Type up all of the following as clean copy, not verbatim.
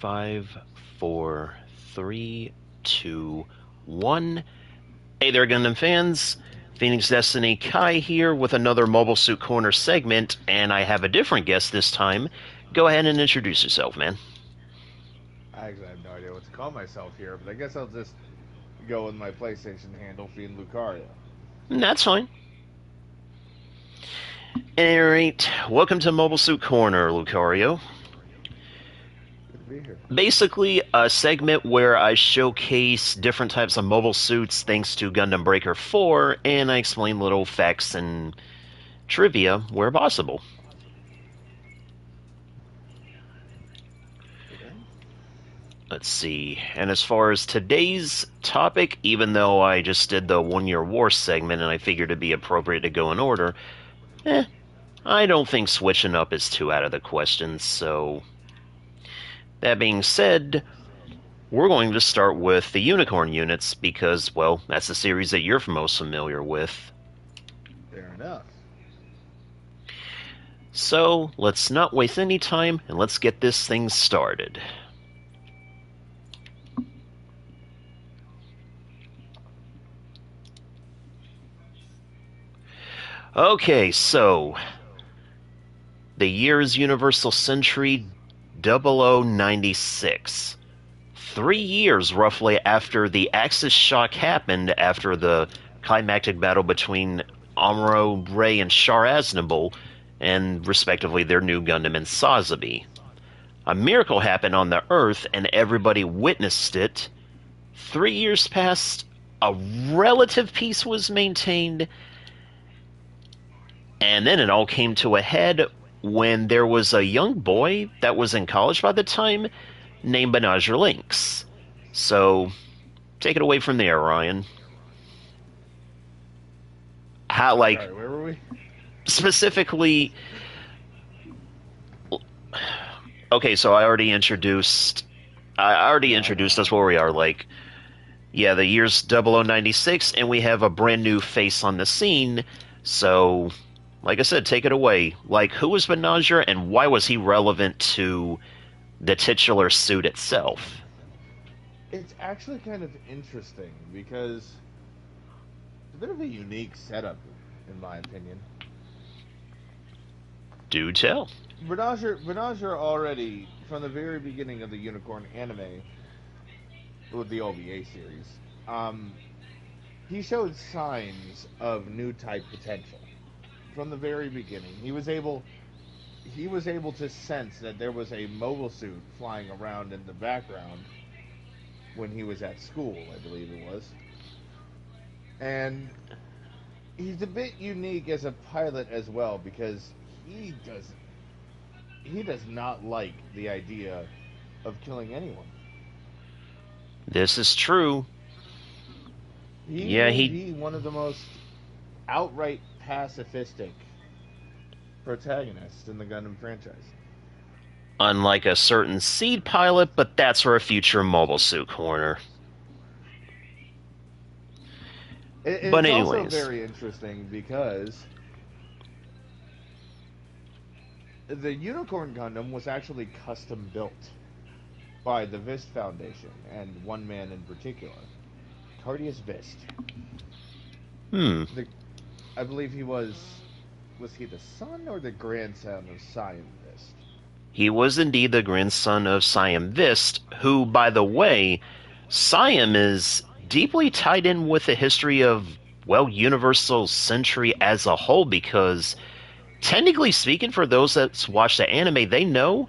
Five, four, three, two, one. Hey there, Gundam fans. Phoenix Destiny Kai here with another Mobile Suit Corner segment, and I have a different guest this time. Go ahead and introduce yourself, man. I actually have no idea what to call myself here, but I guess I'll just go with my PlayStation handle, Fiend Lucario. That's fine. At any rate, welcome to Mobile Suit Corner, Lucario. Good to be here. Basically, a segment where I showcase different types of mobile suits thanks to Gundam Breaker 4, and I explain little facts and trivia where possible. Okay. Let's see. And as far as today's topic, even though I just did the 1 Year War segment and I figured it'd be appropriate to go in order, eh, I don't think switching up is too out of the question. So, that being said, we're going to start with the Unicorn units because, well, that's the series that you're most familiar with. Fair enough. So, let's not waste any time and let's get this thing started. Okay, so the year is Universal Century 0096. 3 years roughly after the Axis shock happened after the climactic battle between Amuro Ray and Char Aznable, and respectively their new Gundam and Sazabi. A miracle happened on the Earth and everybody witnessed it. 3 years passed, a relative peace was maintained, and then it all came to a head when there was a young boy that was in college by the time named Benager Lynx. So, take it away from there, Ryan. How, like, Sorry, where were we? specifically. Okay, so I already introduced. I already Yeah, I know. introduced us where we are. Like, yeah, the year's 0096, and we have a brand new face on the scene. So, like I said, take it away. Like, who was Benager, and why was he relevant to the titular suit itself? It's actually kind of interesting because it's a bit of a unique setup, in my opinion. Do tell. Benager already, from the very beginning of the Unicorn anime, with the OVA series, um, he showed signs of new type potential from the very beginning. He was able to sense that there was a mobile suit flying around in the background when he was at school, I believe it was. And he's a bit unique as a pilot as well because he does he does not like the idea of killing anyone. This is true. He Yeah, may he, be one of the most outright pacifistic protagonists in the Gundam franchise. unlike a certain seed pilot, but that's for a future Mobile Suit Corner. But It's also anyways, very interesting because the Unicorn Gundam was actually custom built by the Vist Foundation and one man in particular, Cardius Vist. hmm. The I believe was he the son or the grandson of Siam Vist? He was indeed the grandson of Siam Vist, who, by the way, Siam is deeply tied in with the history of, well, Universal Century as a whole, because technically speaking, for those that watch the anime, they know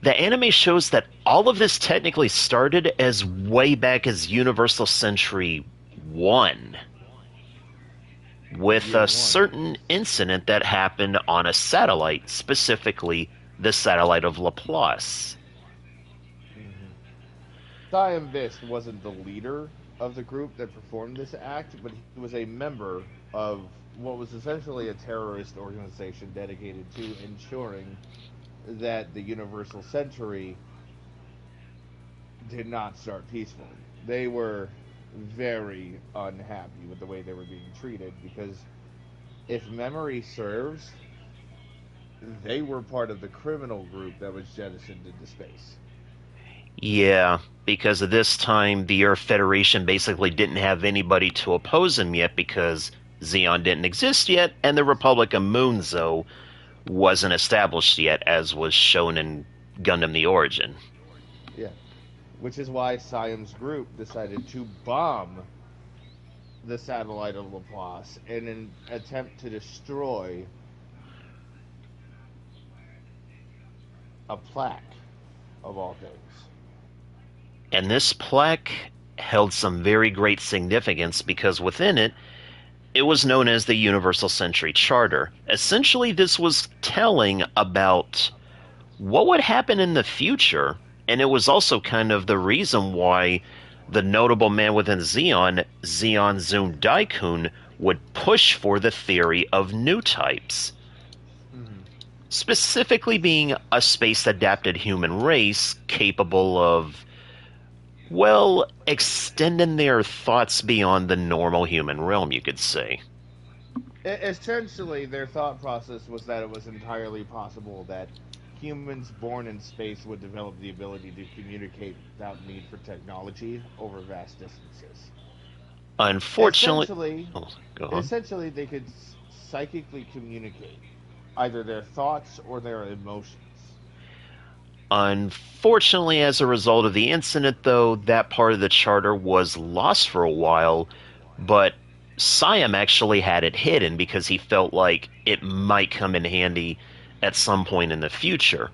the anime shows that all of this technically started as way back as Universal Century 1, with Year a one. certain incident that happened on a satellite, specifically the satellite of Laplace. Mm-hmm. Siam Vist wasn't the leader of the group that performed this act, but he was a member of what was essentially a terrorist organization dedicated to ensuring that the Universal Century did not start peacefully. They were very unhappy with the way they were being treated because if memory serves, they were part of the criminal group that was jettisoned into space. Yeah, because at this time, the Earth Federation basically didn't have anybody to oppose him yet because Xeon didn't exist yet, and the Republic of Moonzo wasn't established yet, as was shown in Gundam the Origin. Yeah. Which is why Siam's group decided to bomb the satellite of Laplace in an attempt to destroy a plaque, of all things. And this plaque held some very great significance because within it, it was known as the Universal Century Charter. Essentially, this was telling about what would happen in the future, and it was also kind of the reason why the notable man within Xeon, Xeon Zoom Daikun, would push for the theory of new types, Mm-hmm. specifically being a space adapted human race capable of, well, extending their thoughts beyond the normal human realm, you could say. Essentially, their thought process was that it was entirely possible that humans born in space would develop the ability to communicate without need for technology over vast distances. Unfortunately, Essentially, oh, go on. essentially, they could psychically communicate either their thoughts or their emotions. Unfortunately, as a result of the incident, though, that part of the charter was lost for a while, but Siam actually had it hidden because he felt like it might come in handy at some point in the future.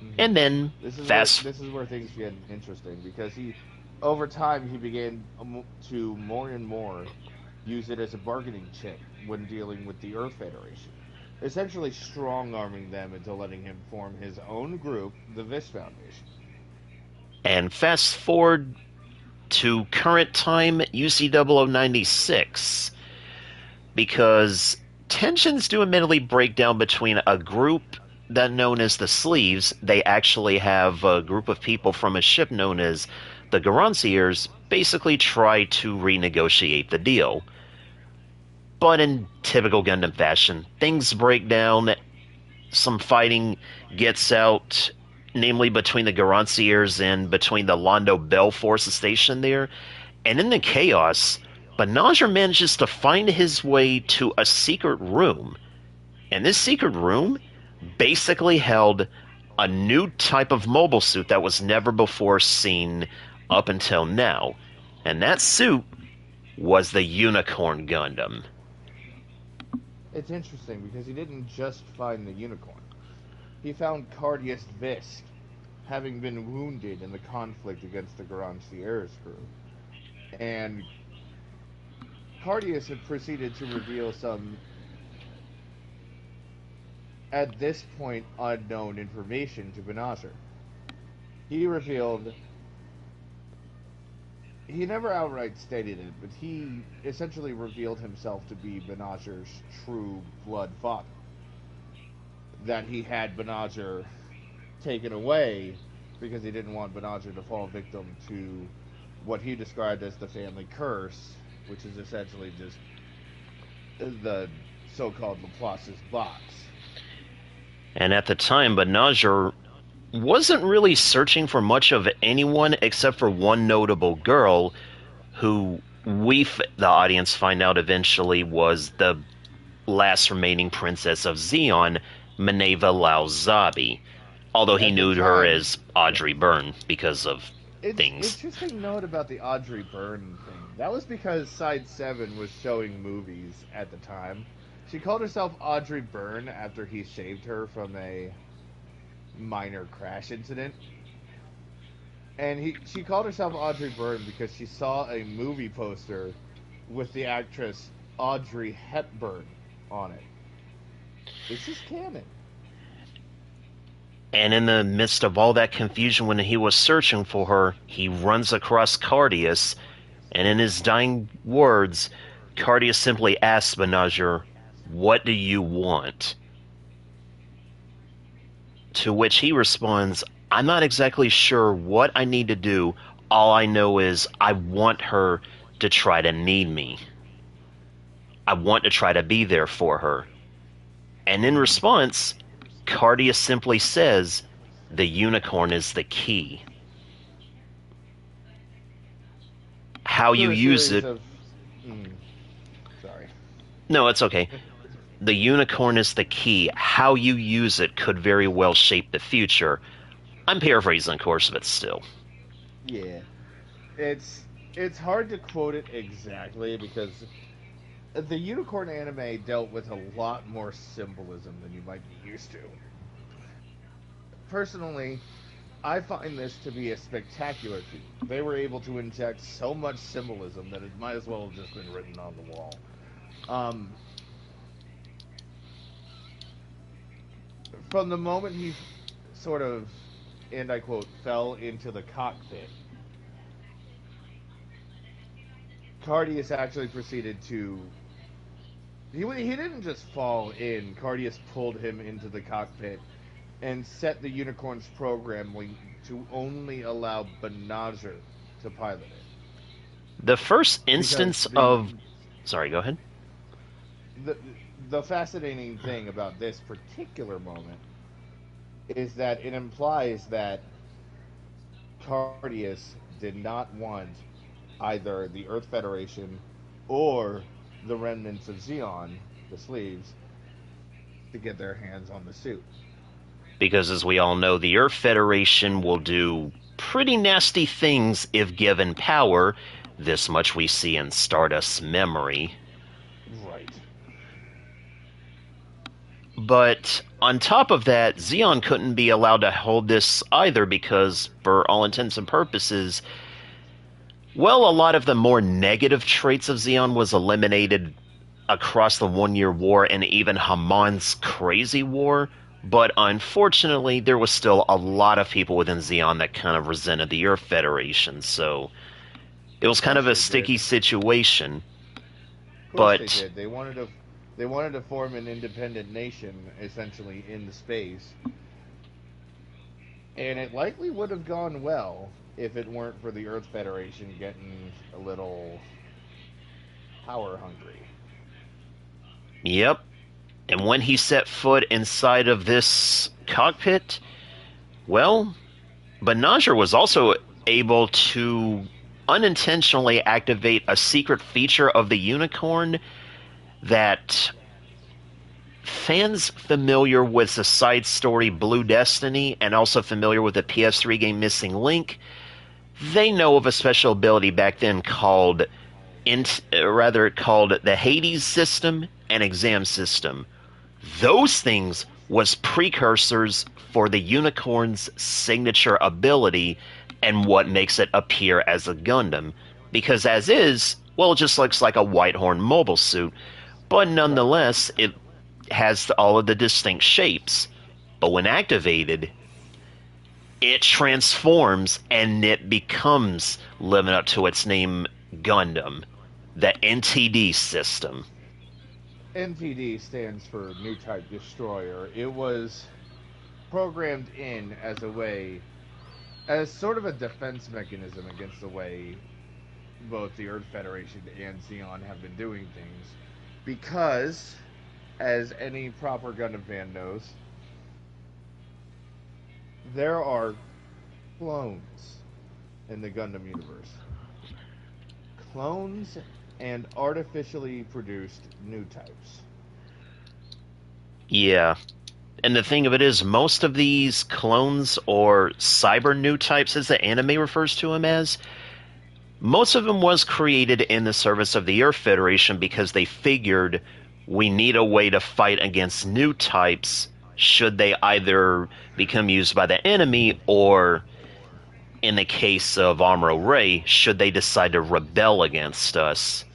Mm-hmm. And then, This is where fast. this is where things get interesting because over time, he began to more and more use it as a bargaining chip when dealing with the Earth Federation, essentially strong arming them into letting him form his own group, the Vis Foundation. And fast forward to current time, UC 0096, because tensions do admittedly break down between a group that known as the Sleeves. They actually have a group of people from a ship known as the Garanciers basically try to renegotiate the deal. But in typical Gundam fashion, things break down, some fighting gets out, namely between the Garanciers and between the Londo Bell forces stationed there. And in the chaos, Banagher manages to find his way to a secret room. And this secret room basically held a new type of mobile suit that was never before seen up until now. And that suit was the Unicorn Gundam. It's interesting because he didn't just find the unicorn. He found Cardius Visk, having been wounded in the conflict against the Garancier's crew. And Cardius had proceeded to reveal some, at this point, unknown information to Banagher. He revealed, he never outright stated it, but he essentially revealed himself to be Banagher's true blood father. That he had Banagher taken away because he didn't want Banagher to fall victim to what he described as the family curse, which is essentially just the so-called Laplace's box. And at the time, Banagher wasn't really searching for much of anyone except for one notable girl who the audience, find out eventually was the last remaining princess of Xeon, Minerva Lauzabi. Although he At the knew her time, as yeah. Audrey Byrne because of things. Interesting note about the Audrey Byrne thing. That was because Side 7 was showing movies at the time. She called herself Audrey Byrne after he saved her from a minor crash incident. And she called herself Audrey Byrne because she saw a movie poster with the actress Audrey Hepburn on it. This is canon. And in the midst of all that confusion, when he was searching for her, he runs across Cardius, and in his dying words, Cardius simply asks Banagher, "What do you want?" To which he responds, "I'm not exactly sure what I need to do. All I know is I want her to try to need me. I want to try to be there for her." And in response, Cardius simply says, "The unicorn is the key." how you through a use series it. of. Mm, sorry. No, it's okay. The unicorn is the key. How you use it could very well shape the future. I'm paraphrasing, of course, but still. Yeah, it's it's hard to quote it exactly because the unicorn anime dealt with a lot more symbolism than you might be used to. Personally, I find this to be a spectacular feat. They were able to inject so much symbolism that it might as well have just been written on the wall. Um, from the moment he sort of, and I quote, fell into the cockpit, Cardius actually proceeded to. He didn't just fall in. Cardius pulled him into the cockpit and set the unicorn's programming to only allow Benager to pilot it. The first Because instance of. Sorry, go ahead. the the fascinating thing about this particular moment is that it implies that Cardius did not want either the Earth Federation or the remnants of Xeon, the sleeves, to get their hands on the suit. Because as we all know, the Earth Federation will do pretty nasty things if given power. This much we see in Stardust's memory. Right. But on top of that, Xeon couldn't be allowed to hold this either because, for all intents and purposes, well, a lot of the more negative traits of Xeon was eliminated across the 1 Year War and even Hamon's Crazy War. But unfortunately, there was still a lot of people within Xeon that kind of resented the Earth Federation, so it was Of kind of course a they sticky did. situation. Of course they But did. They wanted to form an independent nation essentially in the space, and it likely would have gone well if it weren't for the Earth Federation getting a little power hungry. yep, and when he set foot inside of this cockpit, well, Banagher was also able to unintentionally activate a secret feature of the unicorn that fans familiar with the side story Blue Destiny and also familiar with the PS3 game Missing Link, they know of a special ability back then called called the Hades system and exam system. Those things was precursors for the unicorn's signature ability and what makes it appear as a Gundam. Because as is, well, it just looks like a Whitehorn mobile suit, but Right. nonetheless, it has all of the distinct shapes. But when activated, it transforms and it becomes, living up to its name, Gundam, the NTD system. NTD stands for New Type Destroyer. It was programmed in as a way, as sort of a defense mechanism against the way both the Earth Federation and Xeon have been doing things. Because, as any proper Gundam fan knows, there are clones in the Gundam universe. Clones and artificially produced new types. Yeah. And the thing of it is, most of these clones or cyber new types, as the anime refers to them as, most of them was created in the service of the Earth Federation because they figured we need a way to fight against new types should they either become used by the enemy or, in the case of Amuro Ray, should they decide to rebel against us.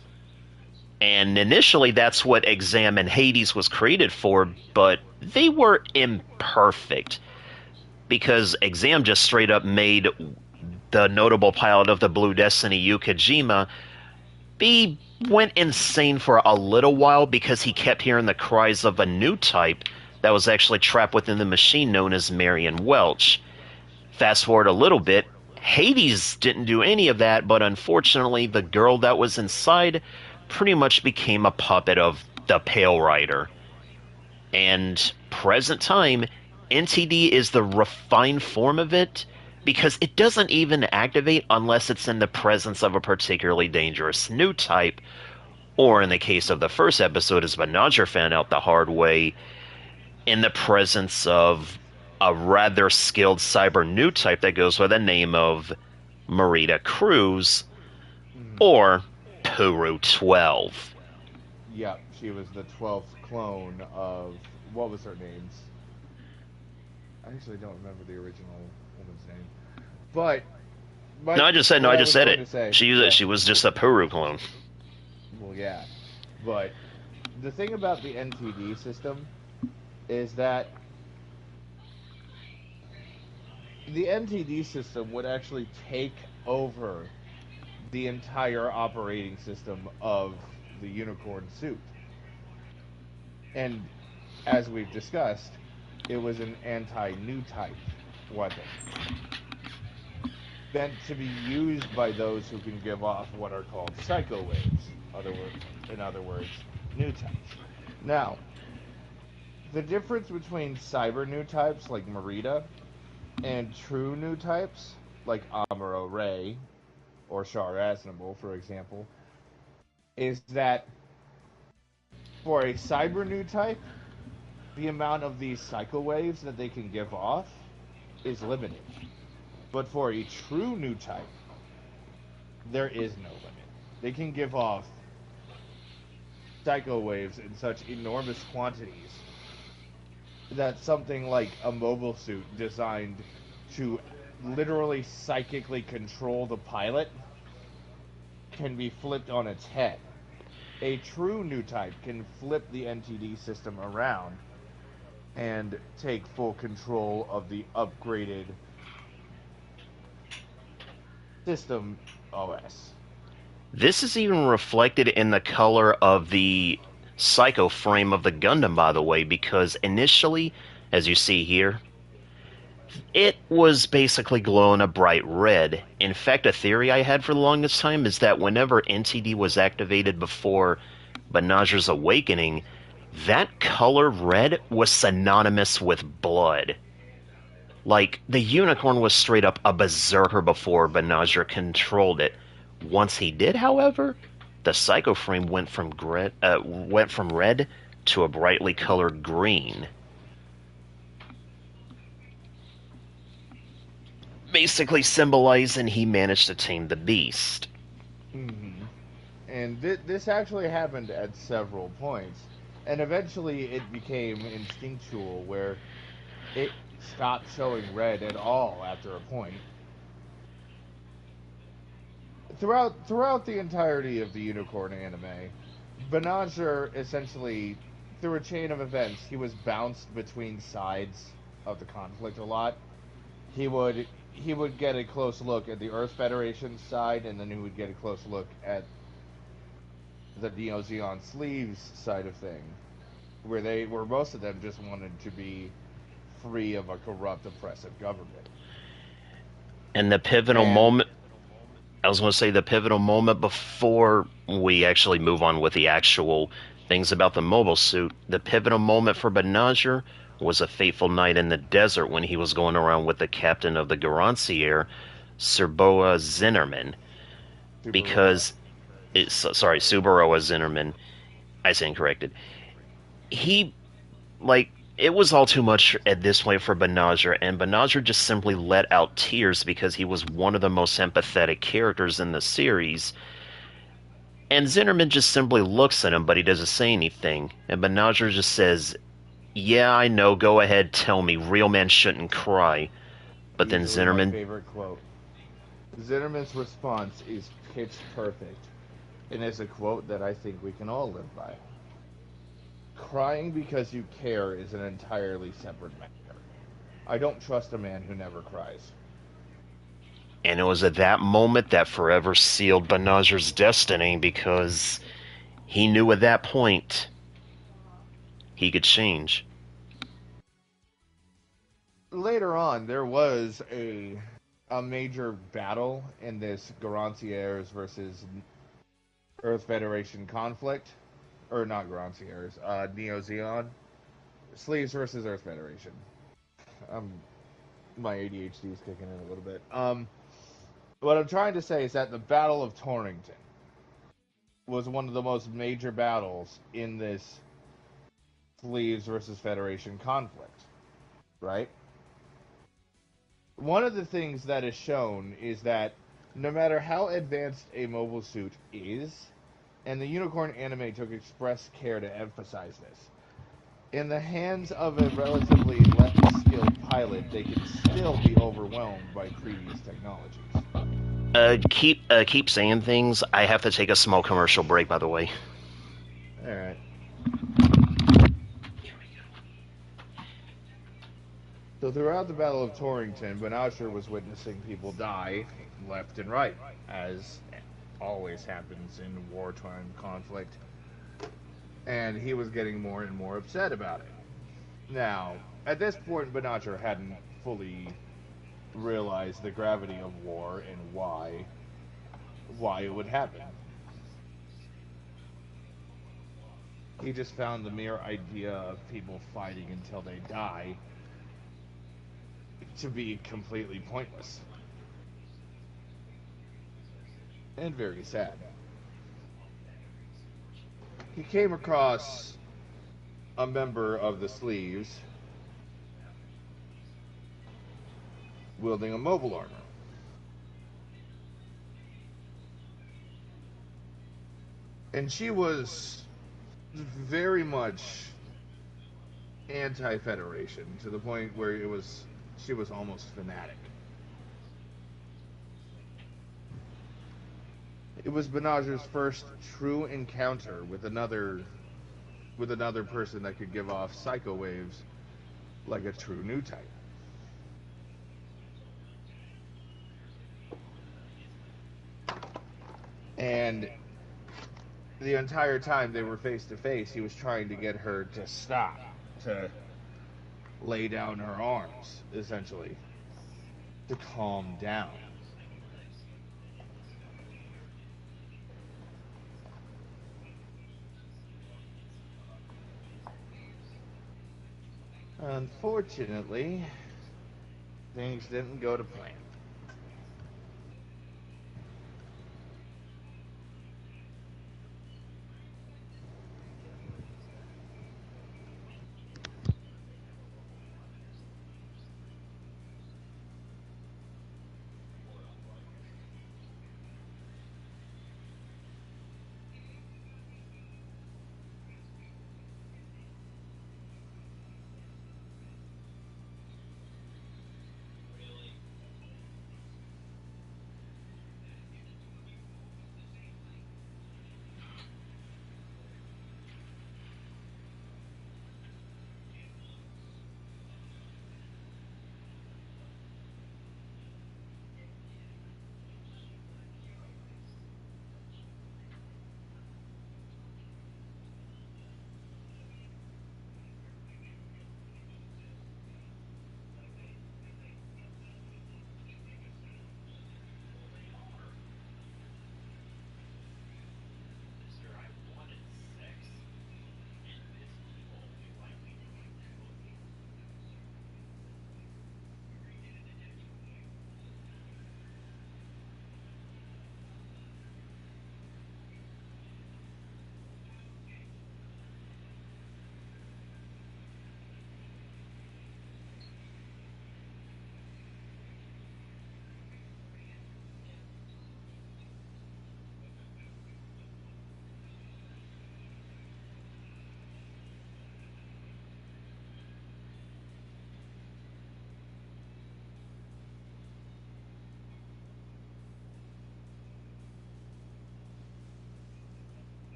And initially, that's what Exam and Hades was created for, but they were imperfect because Exam just straight up made the notable pilot of the Blue Destiny, Yu Kojima, he went insane for a little while because he kept hearing the cries of a new type that was actually trapped within the machine known as Marion Welch. Fast forward a little bit, Hades didn't do any of that, but unfortunately, the girl that was inside pretty much became a puppet of the Pale Rider. And present time, NTD is the refined form of it, because it doesn't even activate unless it's in the presence of a particularly dangerous new type, or in the case of the first episode, as Banagher found out the hard way, in the presence of a rather skilled cyber new type that goes by the name of Marita Cruz Mhm. or Puru 12. Yep, she was the 12th clone of what was her name? I actually don't remember the original woman's name. But No, my I just said no. what I I just was said going it. to say, She yeah, she was just a Puru clone. well, yeah, but the thing about the NTD system is that the NTD system would actually take over the entire operating system of the unicorn suit. And as we've discussed, it was an anti new type weapon meant to be used by those who can give off what are called psycho waves. In other words, new types. Now, the difference between cyber new types like Marita and true new types like Amuro Ray or Char Aznable, for example, is that for a cyber new type, the amount of these cycle waves that they can give off is limited. But for a true new type, there is no limit. They can give off cycle waves in such enormous quantities that something like a mobile suit designed to literally psychically control the pilot can be flipped on its head. A true new type can flip the NTD system around and take full control of the upgraded system OS. This is even reflected in the color of the Psycho frame of the Gundam, by the way, because initially, as you see here, it was basically glowing a bright red. In fact, a theory I had for the longest time is that whenever NTD was activated before Banagher's awakening, that color red was synonymous with blood. Like, the unicorn was straight up a berserker before Banagher controlled it. Once he did, however, the Psycho frame went from red to a brightly colored green, basically symbolizing he managed to tame the beast. Mm-hmm. And this actually happened at several points. And eventually it became instinctual where it stopped showing red at all after a point. Throughout the entirety of the Unicorn anime, Banagher essentially, through a chain of events, he was bounced between sides of the conflict a lot. He would get a close look at the Earth Federation side, and then he would get a close look at the Neo Zeon Sleeves side of thing, where most of them just wanted to be free of a corrupt, oppressive government. And the pivotal And moment, I was going to say the pivotal moment before we actually move on with the actual things about the mobile suit, the pivotal moment for Banagher was a fateful night in the desert when he was going around with the captain of the Garancier, Serboa Zinnerman, Subaroa. because it's sorry, Subaroa Zinnerman, I stand corrected. He like it was all too much at this point for Banagher, and Banagher just simply let out tears because he was one of the most empathetic characters in the series. And Zinnerman just simply looks at him, but he doesn't say anything. And Banagher just says, "Yeah, I know, go ahead, tell me. Real men shouldn't cry." But then Easily my Zinnerman, favorite quote. Zinnerman's response is pitch perfect and is a quote that I think we can all live by. Crying because you care is an entirely separate matter. I don't trust a man who never cries. and it was at that moment that forever sealed Banagher's destiny because he knew at that point he could change. Later on, there was a major battle in this Garanciers versus Earth Federation conflict, or not Garanciers, Neo Zeon Sleeves versus Earth Federation. Um, My ADHD is kicking in a little bit. What I'm trying to say is that the Battle of Torrington was one of the most major battles in this Sleeves versus Federation conflict, right? One of the things that is shown is that no matter how advanced a mobile suit is, and the Unicorn anime took express care to emphasize this, in the hands of a relatively less skilled pilot, they can still be overwhelmed by previous technologies. Keep saying things. I have to take a small commercial break, by the way. All right. So throughout the Battle of Torrington, Banasher was witnessing people die left and right, as always happens in wartime conflict, and he was getting more and more upset about it. Now, at this point, Banasher hadn't fully realized the gravity of war and why it would happen. He just found the mere idea of people fighting until they die to be completely pointless and very sad. He came across a member of the Sleeves wielding a mobile armor. And she was very much anti-Federation to the point where she was almost fanatic. It was Benager's first true encounter with another person that could give off psycho waves like a true new type. And the entire time they were face to face, he was trying to get her to stop, to lay down her arms, essentially, to calm down. Unfortunately, things didn't go to plan.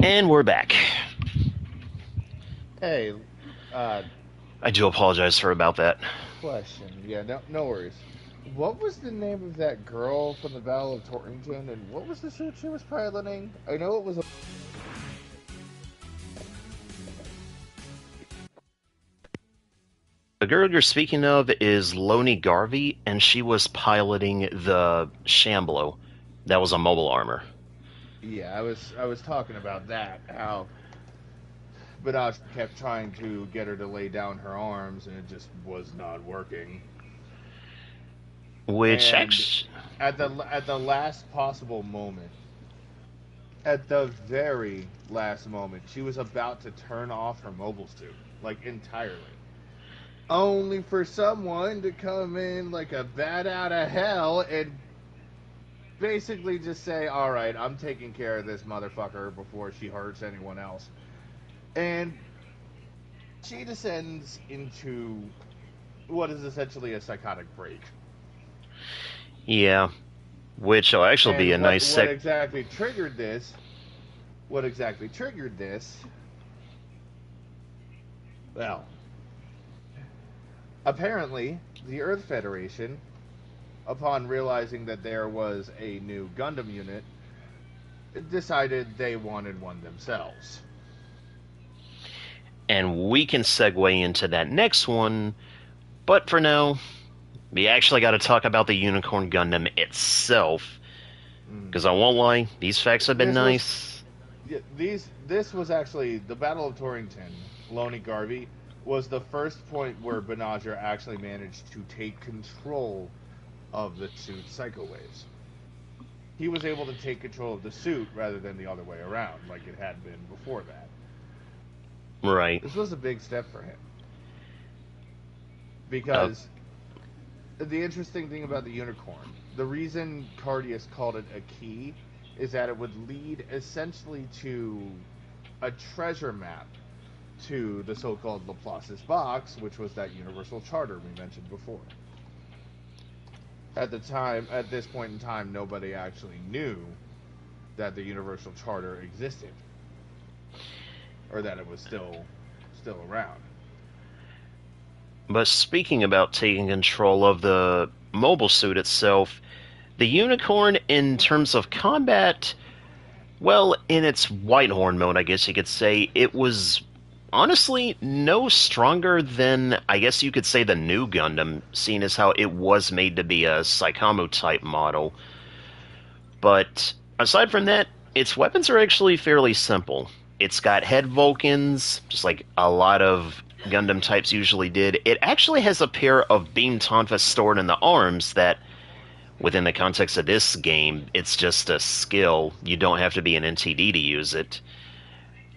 And we're back. Hey, uh, I do apologize for about that. question. Yeah, no worries. What was the name of that girl from the Battle of Torrington, and what was the suit she was piloting? I know it was a. The girl you're speaking of is Loni Garvey, and she was piloting the Shamblo. That was a mobile armor. Yeah, I was talking about that. How Banshee kept trying to get her to lay down her arms, and it just was not working. Which And actually. at the last possible moment, at the very last moment, she was about to turn off her mobile suit, like entirely. Only for someone to come in like a bat out of hell and basically just say, "All right, I'm taking care of this motherfucker before she hurts anyone else." And she descends into what is essentially a psychotic break. Yeah. Which will actually be a And nice what sec. exactly triggered this? What exactly triggered this? Well, apparently, the Earth Federation, upon realizing that there was a new Gundam unit, decided they wanted one themselves. And we can segue into that next one. But for now, we actually got to talk about the Unicorn Gundam itself. Mm. Because I won't lie, these facts have been This was nice. this was actually the Battle of Torrington. Loni Garvey was the first point where Benager actually managed to take control of the suit's psycho waves. He was able to take control of the suit rather than the other way around, like it had been before that. Right. This was a big step for him Uh, because the interesting thing about the unicorn, the reason Cardius called it a key is that it would lead essentially to a treasure map to the so-called Laplace's box, which was that universal charter we mentioned before. At this point in time, nobody actually knew that the universal charter existed or that it was still around. but speaking about taking control of the mobile suit itself, the Unicorn, in terms of combat, well, in its Whitehorn mode, I guess you could say, it was honestly no stronger than, I guess you could say, the new Gundam, seeing as how it was made to be a Psychomo type model. But aside from that, its weapons are actually fairly simple. It's got head Vulcans, just like a lot of Gundam types usually did. It actually has a pair of beam tonfa stored in the arms that, within the context of this game, it's just a skill. You don't have to be an NTD to use it.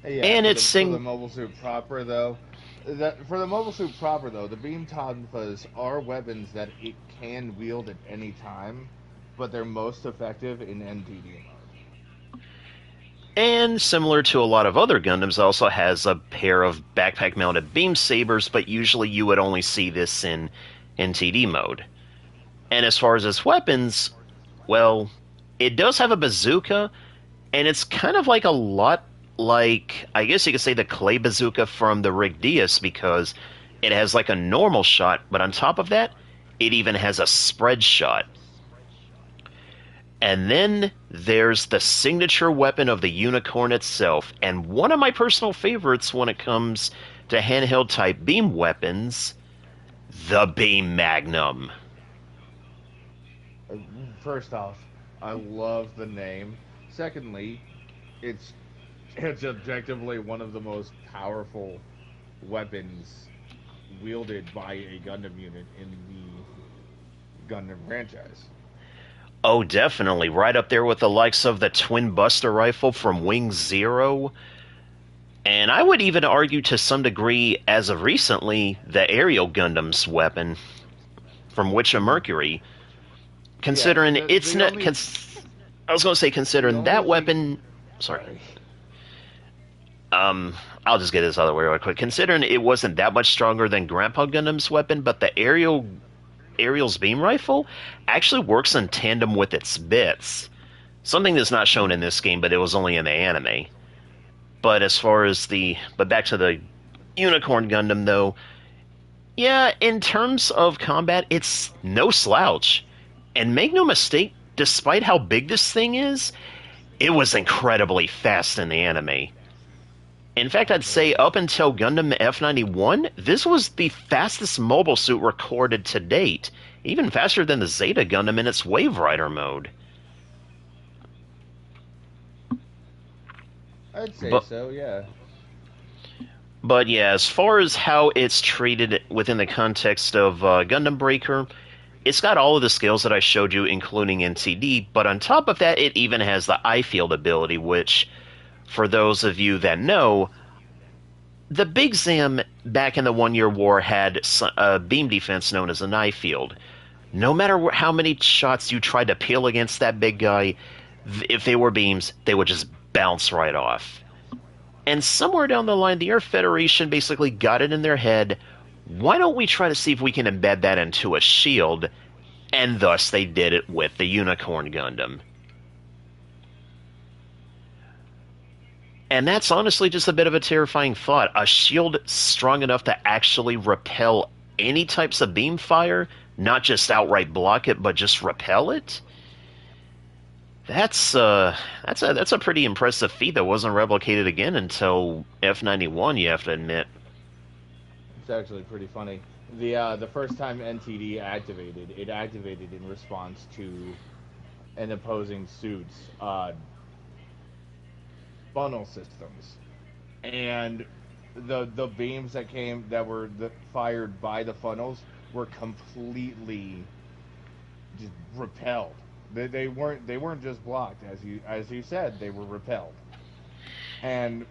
Yeah, And for it's the sing. mobile suit proper though, the beam tonfas are weapons that it can wield at any time, but they're most effective in NTD mode. And similar to a lot of other Gundams, also has a pair of backpack mounted beam sabers, but usually you would only see this in NTD mode. And as far as its weapons, well, it does have a bazooka, and it's kind of like a lot like, I guess you could say, the clay bazooka from the Rig Diaz, because it has like a normal shot, but on top of that, it even has a spread shot. And then there's the signature weapon of the Unicorn itself, and one of my personal favorites when it comes to handheld type beam weapons, the Beam Magnum. Uh, First off, I love the name. Secondly, it's it's objectively one of the most powerful weapons wielded by a Gundam unit in the Gundam franchise. Oh, definitely, right up there with the likes of the Twin Buster Rifle from Wing Zero, and I would even argue to some degree, as of recently, the Aerial Gundam's weapon from Witch of Mm. Mercury. Yeah, Considering it's the not, only I was going to say, the considering only that thing. weapon. Sorry. Sorry. I'll just get this out of the way real quick. Considering it wasn't that much stronger than Grandpa Gundam's weapon, but the Ariel's beam rifle actually works in tandem with its bits. Something that's not shown in Mm. this game, but it was only in the anime. But back to the Unicorn Gundam though, yeah, in terms of combat, it's no slouch. And make no mistake, despite how big this thing is, it was incredibly fast in the anime. In fact, I'd say Absolutely. up until Gundam F91, this was the fastest mobile suit recorded to date, even faster than the Zeta Gundam in its Wave Rider mode. I'd say But so, yeah. but yeah, as far as how it's treated within the context of Gundam Breaker, it's got all of the skills that I showed you, including NTD, but on top of that, it even has the eye field ability, which, for those of you that know, the Big Zam back in the One Year War had a beam defense known as an eye field. No matter how many shots you tried to peel against that big guy, if they were beams, they would just bounce right off. And somewhere down the line, the Earth Federation basically got it in their head, why don't we try to see if we can embed that into a shield? And thus they did it with the Unicorn Gundam. And that's honestly just a bit of a terrifying thought. A shield strong enough to actually repel any types of beam fire, not just outright block it, but just repel it? That's a pretty impressive feat that wasn't replicated again until F91, you have to admit. It's actually pretty funny. The first time NTD activated, it activated in response to an opposing suit's funnel systems, and the beams that were fired by the funnels were completely just repelled. They weren't just blocked, as you said, they were repelled, and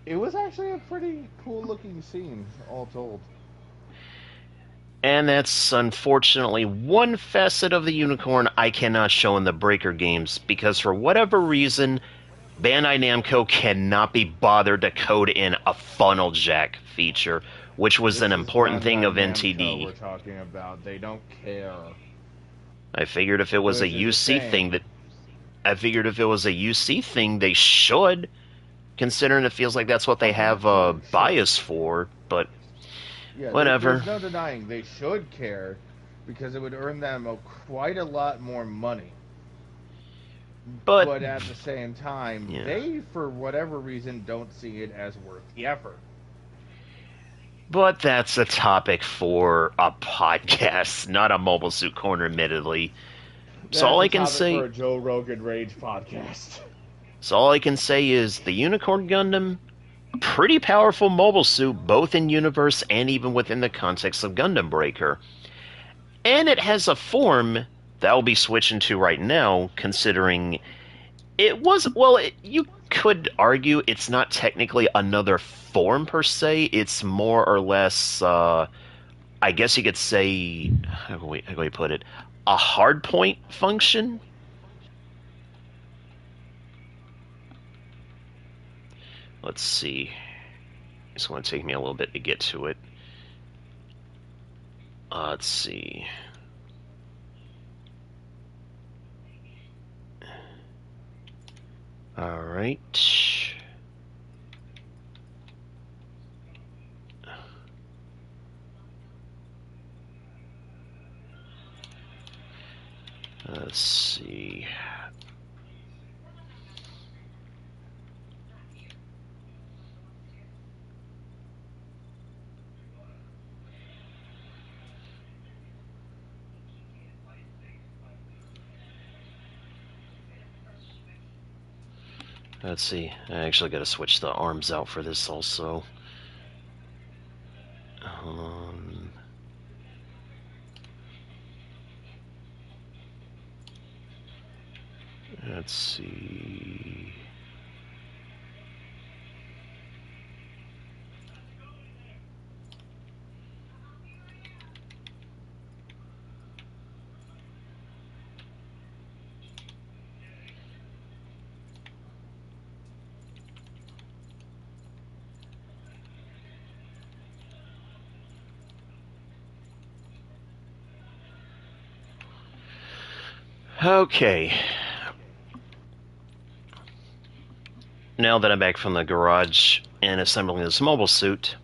it was actually a pretty cool looking scene, all told. And that's unfortunately one facet of the unicorn I cannot show in the Breaker games, because for whatever reason, Bandai Namco cannot be bothered to code in a funnel jack feature, which was an This is important thing Bandai of Namco NTD. we're talking about. They don't care. I figured if it was a Which is a UC thing shame. that I figured if it was a UC thing they should, considering it feels like that's what they have a They should. bias for, but Yeah, whatever. there's no denying they should care because it would earn them quite a lot more money. But But at the same time, yeah. they, for whatever reason, don't see it as worth the effort. But that's a topic for a podcast, not a Mobile Suit Corner, admittedly. So That's all a I can topic for say a Joe Rogan Rage podcast. so all I can say is the Unicorn Gundam, pretty powerful mobile suit, both in universe and even within the context of Gundam Breaker. And it has a form that I'll be switching to right now, considering it was, well, you could argue it's not technically another form per se. It's more or less, I guess you could say, how do we put it? A hardpoint function? Let's see. It's going to take me a little bit to get to it. Let's see. All right. Let's see. Let's see. I actually got to switch the arms out for this also. Um, let's see. Okay. now that I'm back from the garage and assembling this mobile suit,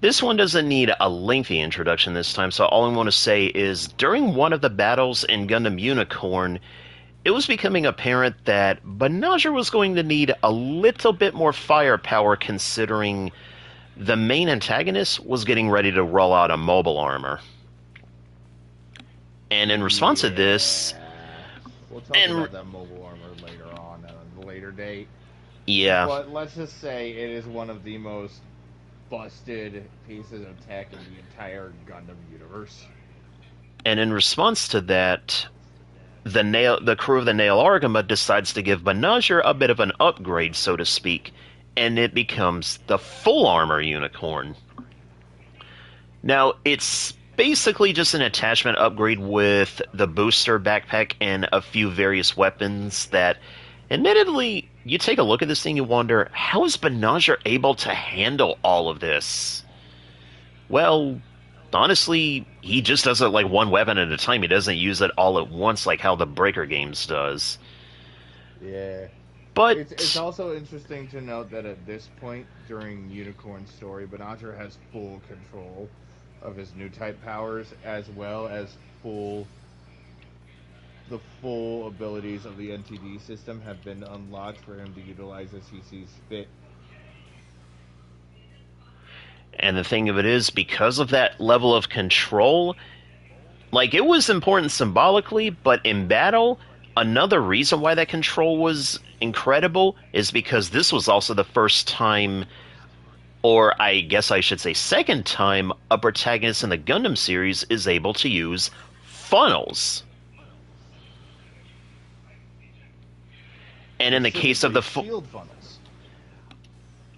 this one doesn't need a lengthy introduction this time, so all I want to say is during one of the battles in Gundam Unicorn, it was becoming apparent that Banagher was going to need a little bit more firepower considering the main antagonist was getting ready to roll out a mobile armor. And in response to this, Yeah. We'll talk and about that mobile armor later on at a later date. yeah, But let's just say it is one of the most busted pieces of tech in the entire Gundam universe. and in response to that, the crew of the Nail Argama decides to give Banagher a bit of an upgrade, so to speak, and it becomes the full armor unicorn. Now, it's basically just an attachment upgrade with the booster backpack and a few various weapons that, admittedly, you take a look at this thing, you wonder, how is Banagher able to handle all of this? Well, honestly, he just does it like one weapon at a time. He doesn't use it all at once like how the Breaker games does. Yeah. But It's also interesting to note that at this point during Unicorn's story, Banagher has full control of his new type powers as well as the full abilities of the NTD system have been unlocked for him to utilize as he sees fit. and the thing of it is, because of that level of control, like it was important symbolically, but in battle, another reason why that control was incredible is because this was also the first time, or I guess I should say second time, a protagonist in the Gundam series is able to use funnels. And in the case of Specifically, the shield funnels.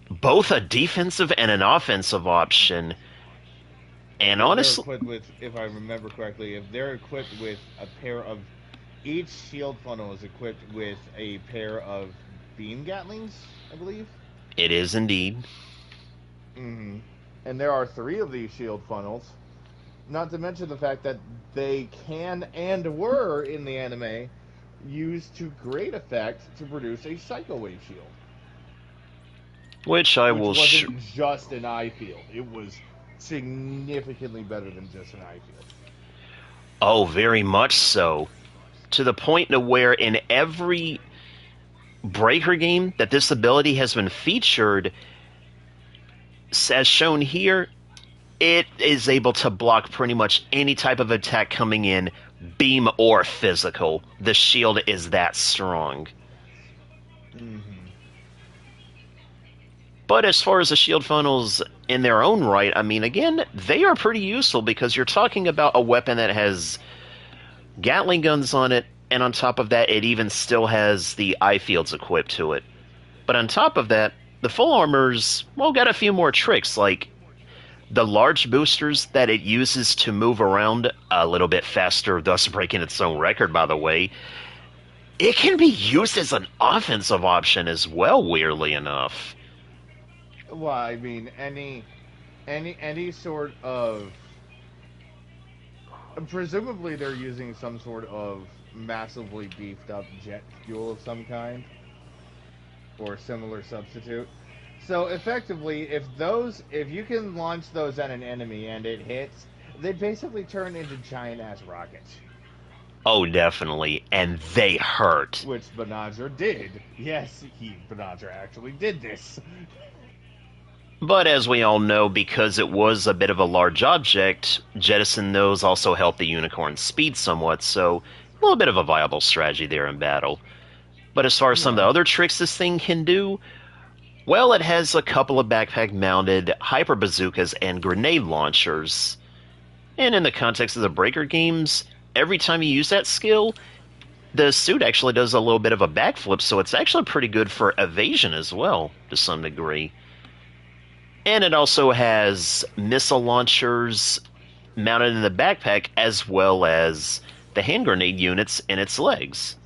both a defensive and an offensive option, and If they're honestly, equipped with, if I remember correctly, if they're equipped with a pair of, each shield funnel is equipped with a pair of beam gatlings, I believe. it is indeed. And there are three of these shield funnels. Not to mention the fact that they can and were in the anime used to great effect to produce a Psycho Wave shield, Which I which will. wasn't just an eye field. It was significantly better than just an eye field. Oh, very much so. To the point to where in every Breaker game that this ability has been featured, as shown here, it is able to block pretty much any type of attack coming in, beam or physical. The shield is that strong. But as far as the shield funnels in their own right, I mean, again, they are pretty useful because you're talking about a weapon that has Gatling guns on it, and on top of that, it even still has the eye fields equipped to it. But on top of that, the full armor's, well, got a few more tricks, like the large boosters that it uses to move around a little bit faster, thus breaking its own record, by the way. It can be used as an offensive option as well, weirdly enough. Well, I mean, any sort of, presumably they're using some sort of massively beefed up jet fuel of some kind or similar substitute. So effectively, if you can launch those at an enemy and it hits, they basically turn into giant ass rockets. Oh, definitely. And they hurt. Which Banagher did. Yes, Banagher actually did this. But as we all know, because it was a bit of a large object, jettison those also helped the unicorn's speed somewhat, so a little bit of a viable strategy there in battle. But as far as some of the other tricks this thing can do, well, it has a couple of backpack-mounted hyper bazookas and grenade launchers. And in the context of the Breaker games, every time you use that skill, the suit actually does a little bit of a backflip, so it's actually pretty good for evasion as well, to some degree. And it also has missile launchers mounted in the backpack, as well as the hand grenade units in its legs.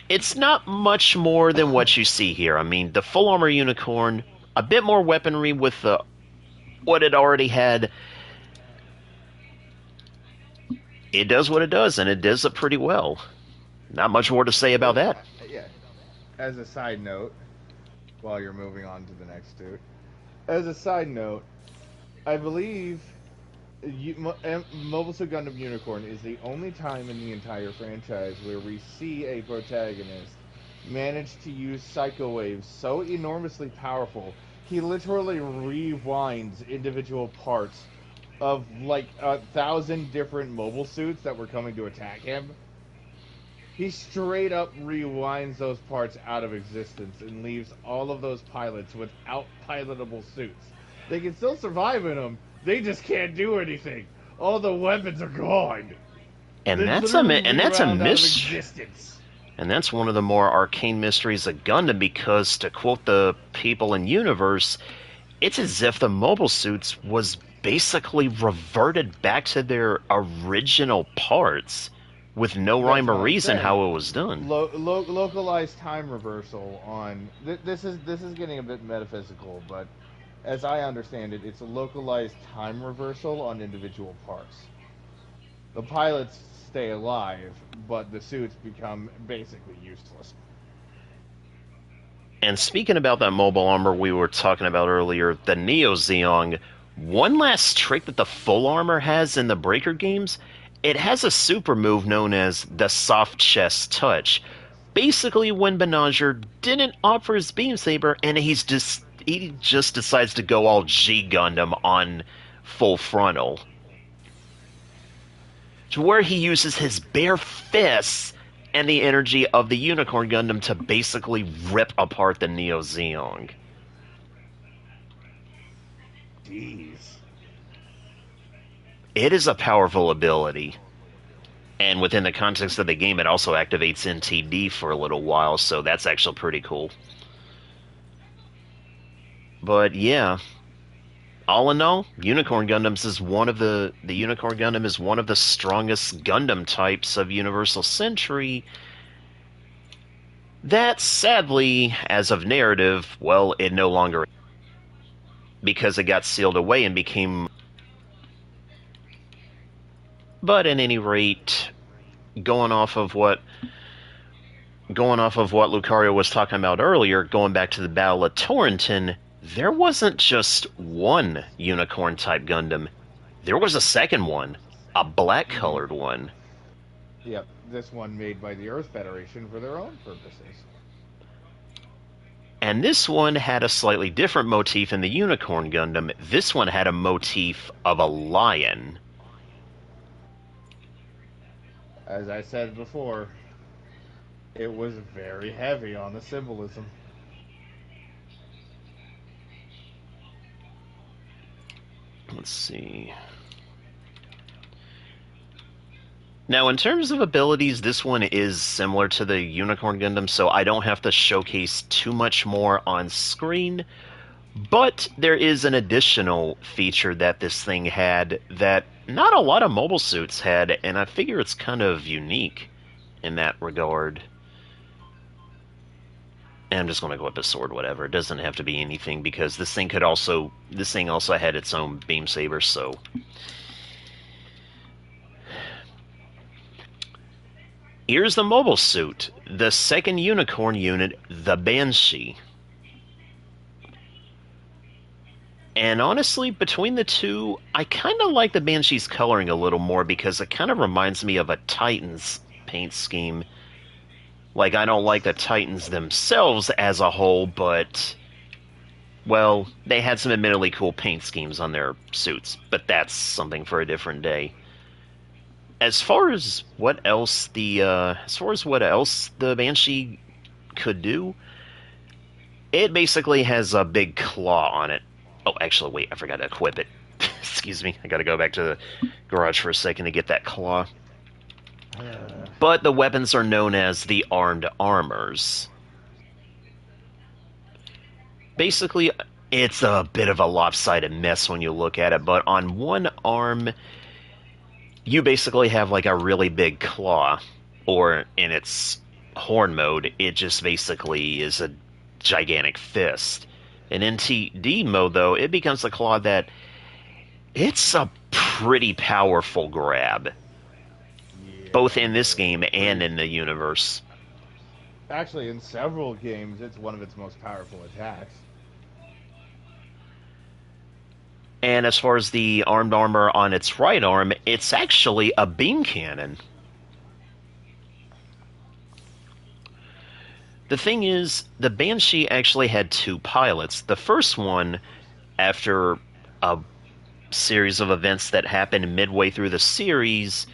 It's not much more than what you see here. I mean, the full armor unicorn, a bit more weaponry with what it already had. It does what it does, and it does it pretty well. Not much more to say about Well, that. yeah. As a side note, while you're moving on to the next dude, as a side note, I believe Mobile Suit Gundam Unicorn is the only time in the entire franchise where we see a protagonist manage to use psycho waves so enormously powerful he literally rewinds individual parts of like 1,000 different mobile suits that were coming to attack him. He straight up rewinds those parts out of existence and leaves all of those pilots without pilotable suits. They can still survive in them, they just can't do anything. All the weapons are gone. And They that's literally a rewound out of mystery. existence. And that's one of the more arcane mysteries of Gundam because, to quote the people in Universe, it's as if the mobile suits was basically reverted back to their original parts with no That's rhyme or what I'm reason saying. how it was done. Localized time reversal on this is getting a bit metaphysical, but as I understand it, it's a localized time reversal on individual parts. The pilots stay alive, but the suits become basically useless. And speaking about that mobile armor we were talking about earlier, the Neo Zeong, one last trick that the full armor has in the Breaker games, it has a super move known as the soft chest touch. Basically, when Benager didn't offer his beam saber, and he just decides to go all G Gundam on full frontal, to where he uses his bare fists and the energy of the Unicorn Gundam to basically rip apart the Neo Zeong. Jeez. It is a powerful ability. And within the context of the game, it also activates NTD for a little while, so that's actually pretty cool. But yeah, all in all, Unicorn Gundams is one of the Unicorn Gundam is one of the strongest Gundam types of Universal Century. That sadly, as of narrative, well, it no longer because it got sealed away and became. But at any rate, going off of what Lucario was talking about earlier, going back to the Battle of Torrington, there wasn't just one unicorn type Gundam. There was a second one, a black Mm-hmm. colored one. Yep, this one made by the Earth Federation for their own purposes. And this one had a slightly different motif in the Unicorn Gundam. This one had a motif of a lion. As I said before, it was very heavy on the symbolism. Let's see. Now, in terms of abilities, this one is similar to the Unicorn Gundam, so I don't have to showcase too much more on screen. But there is an additional feature that this thing had that not a lot of mobile suits had, and I figure it's kind of unique in that regard. And I'm just going to go with the sword, whatever. It doesn't have to be anything because this thing also had its own beam saber, so here's the mobile suit, the second unicorn unit, the Banshee. And honestly, between the two, I kind of like the Banshee's coloring a little more because it kind of reminds me of a Titan's paint scheme. Like, I don't like the Titans themselves as a whole, but, well, they had some admittedly cool paint schemes on their suits, but that's something for a different day. As far as what else the Banshee could do, it basically has a big claw on it. Oh, actually, wait, I forgot to equip it. Excuse me, I gotta go back to the garage for a second to get that claw. But the weapons are known as the armed armors. Basically, it's a bit of a lopsided mess when you look at it, but on one arm, you basically have like a really big claw, or in its horn mode, it just basically is a gigantic fist. In NTD mode, though, it becomes a claw that it's a pretty powerful grab. both one in of this the game and great. in the universe. Actually, in several games, it's one of its most powerful attacks. And as far as the armed armor on its right arm, it's actually a beam cannon. The thing is, the Banshee actually had two pilots. The first one, after a series of events that happened midway through the series,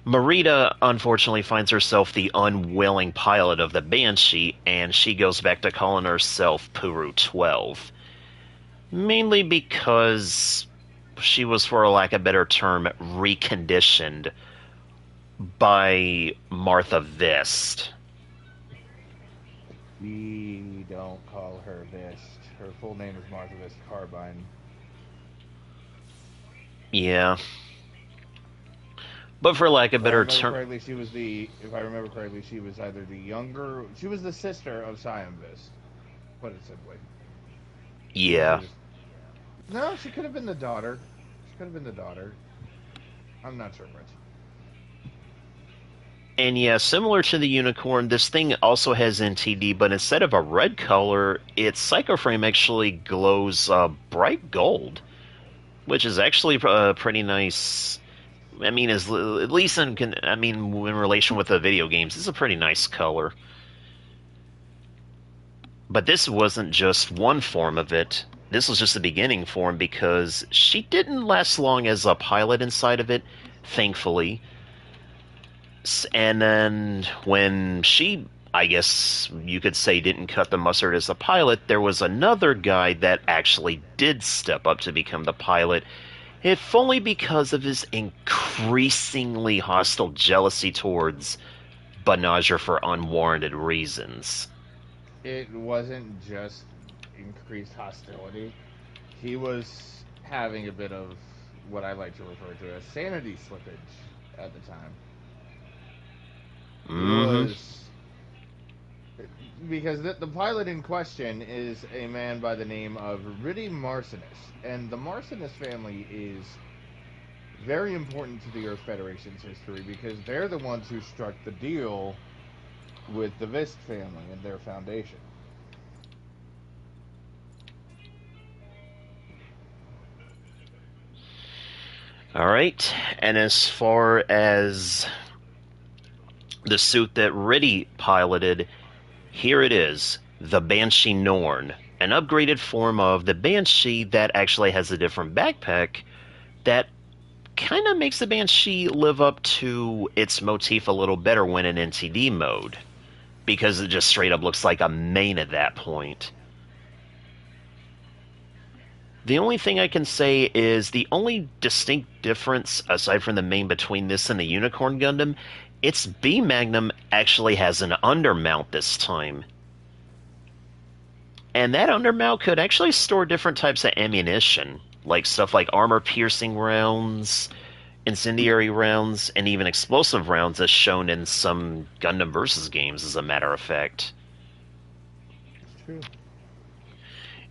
Marita unfortunately finds herself the unwilling pilot of the Banshee, and she goes back to calling herself Puru 12. Mainly because she was, for lack of a better term, reconditioned by Martha Vist. We don't call her Vist. Her full name is Martha Vist Carbine. Yeah. But for lack of a If I better remember term, correctly, she was the. If I remember correctly, she was either the younger. She was the sister of Siam Vist. Put it simply. Or she yeah. was. No, she could have been the daughter. She could have been the daughter. I'm not sure which. And yeah, similar to the unicorn, this thing also has NTD, but instead of a red color, its psychoframe actually glows bright gold, which is actually pretty nice. I mean, as at least in relation with the video games, it's a pretty nice color. But this wasn't just one form of it. This was just the beginning form because she didn't last long as a pilot inside of it, thankfully. And then when she, I guess you could say, didn't cut the mustard as a pilot, there was another guy that actually did step up to become the pilot, if only because of his increasingly hostile jealousy towards Banaja for unwarranted reasons. It wasn't just increased hostility. He was having a bit of what I like to refer to as sanity slippage at the time. He Mm-hmm. was because the pilot in question is a man by the name of Riddy Marcinus, and the Marcinus family is very important to the Earth Federation's history because they're the ones who struck the deal with the Vist family and their foundation. All right. And as far as the suit that Riddy piloted, here it is, the Banshee Norn, an upgraded form of the Banshee that actually has a different backpack that kind of makes the Banshee live up to its motif a little better when in NTD mode, because it just straight up looks like a main at that point. The only thing I can say is the only distinct difference, aside from the main, between this and the Unicorn Gundam, its B Magnum actually has an undermount this time. And that undermount could actually store different types of ammunition, like stuff like armor piercing rounds, incendiary rounds, and even explosive rounds, as shown in some Gundam Versus games, as a matter of fact. It's true.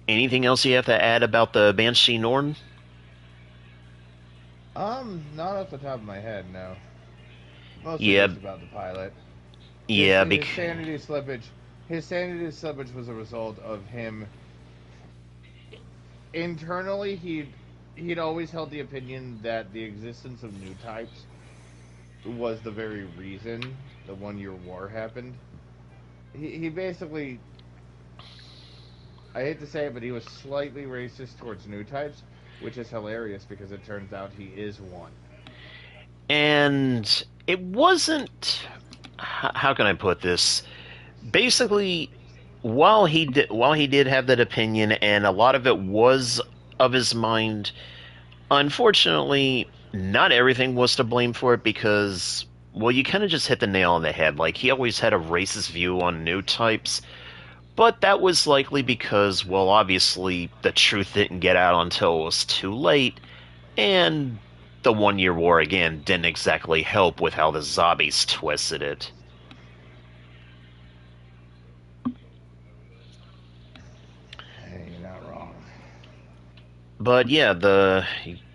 Anything else you have to add about the Banshee Norn? Not off the top of my head, no. Mostly Yeah, just about the pilot. His yeah, his sanity slippage. His sanity slippage was a result of him internally. He'd always held the opinion that the existence of new types was the very reason the 1 year war happened. He basically, I hate to say it, but he was slightly racist towards new types, which is hilarious because it turns out he is one. and it wasn't. How can I put this? Basically, while he did have that opinion, and a lot of it was of his mind, unfortunately, not everything was to blame for it because, well, you kind of just hit the nail on the head. Like, he always had a racist view on new types, but that was likely because, well, obviously, the truth didn't get out until it was too late, and the 1 Year War, again, didn't exactly help with how the zombies twisted it. Hey, you're not wrong. But yeah, the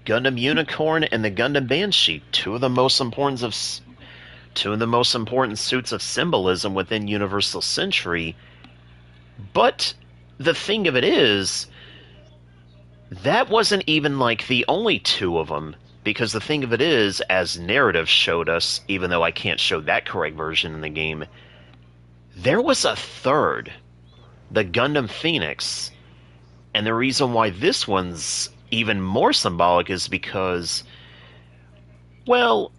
Gundam Unicorn and the Gundam Banshee, two of the most important of two of the most important suits of symbolism within Universal Century. But the thing of it is, that wasn't even like the only two of them. Because the thing of it is, as narrative showed us, even though I can't show that correct version in the game, there was a third, the Gundam Phoenix. And the reason why this one's even more symbolic is because, well,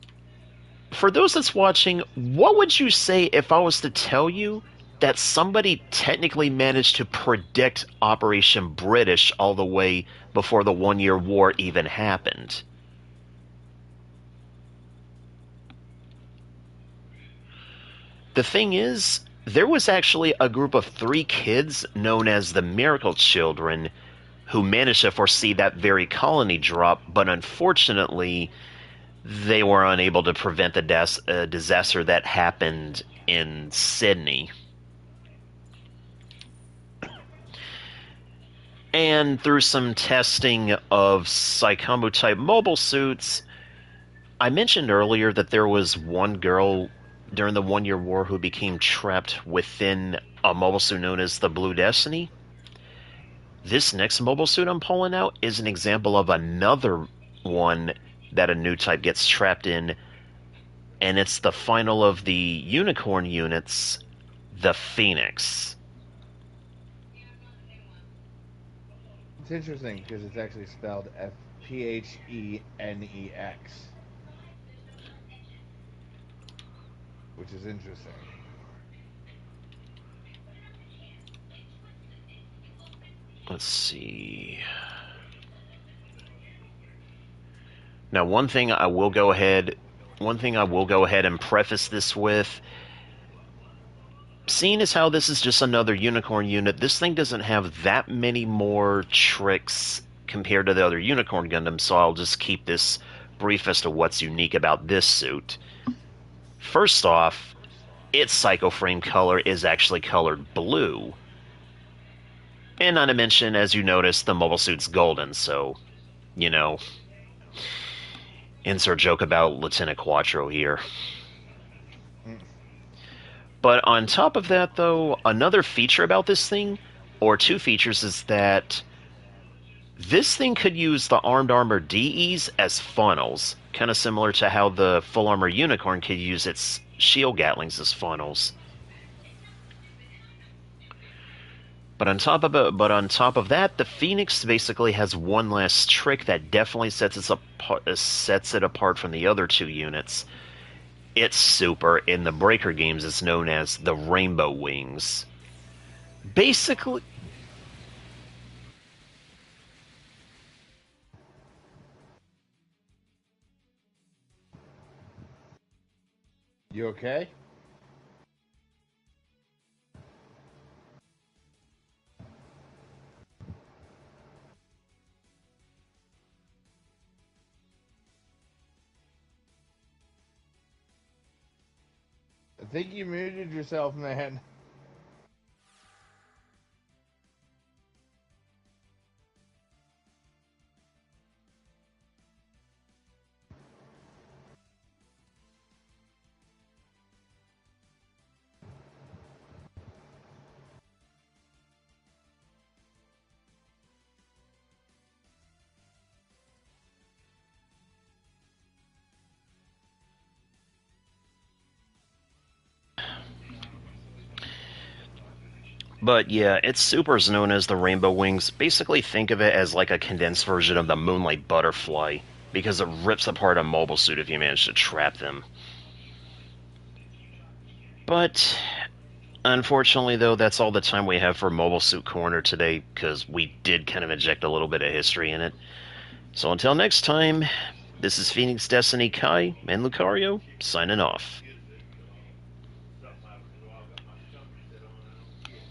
for those that's watching, what would you say if I was to tell you that somebody technically managed to predict Operation British all the way before the 1 Year War even happened? The thing is, there was actually a group of three kids known as the Miracle Children who managed to foresee that very colony drop, but unfortunately, they were unable to prevent the disaster that happened in Sydney. And through some testing of Psychombu type mobile suits, I mentioned earlier that there was one girl during the 1 Year War who became trapped within a mobile suit known as the Blue Destiny. This next mobile suit I'm pulling out is an example of another one that a new type gets trapped in, and it's the final of the Unicorn units, the Phoenix. It's interesting because it's actually spelled Phenex, which is interesting. Let's see. Now, one thing I will go ahead and preface this with, seeing as how this is just another Unicorn unit, this thing doesn't have that many more tricks compared to the other Unicorn Gundams, so I'll just keep this brief as to what's unique about this suit. First off, its Psycho Frame color is actually colored blue. And not to mention, as you notice, the mobile suit's golden, so, you know, insert joke about Lieutenant Quattro here. But on top of that, though, another feature about this thing, or two features, is that this thing could use the Armed Armor DEs as funnels, kind of similar to how the Full Armor Unicorn could use its shield Gatlings as funnels. But on top of that, the Phoenix basically has one last trick that definitely sets it apart from the other two units. Its super in the Breaker games is known as the Rainbow Wings. Basically, You okay? I think you muted yourself, man. but yeah, its super is known as the Rainbow Wings. Basically, think of it as like a condensed version of the Moonlight Butterfly, because it rips apart a mobile suit if you manage to trap them. But unfortunately, though, that's all the time we have for Mobile Suit Corner today, because we did kind of inject a little bit of history in it. So until next time, this is Phoenix Destiny Kai and Lucario signing off.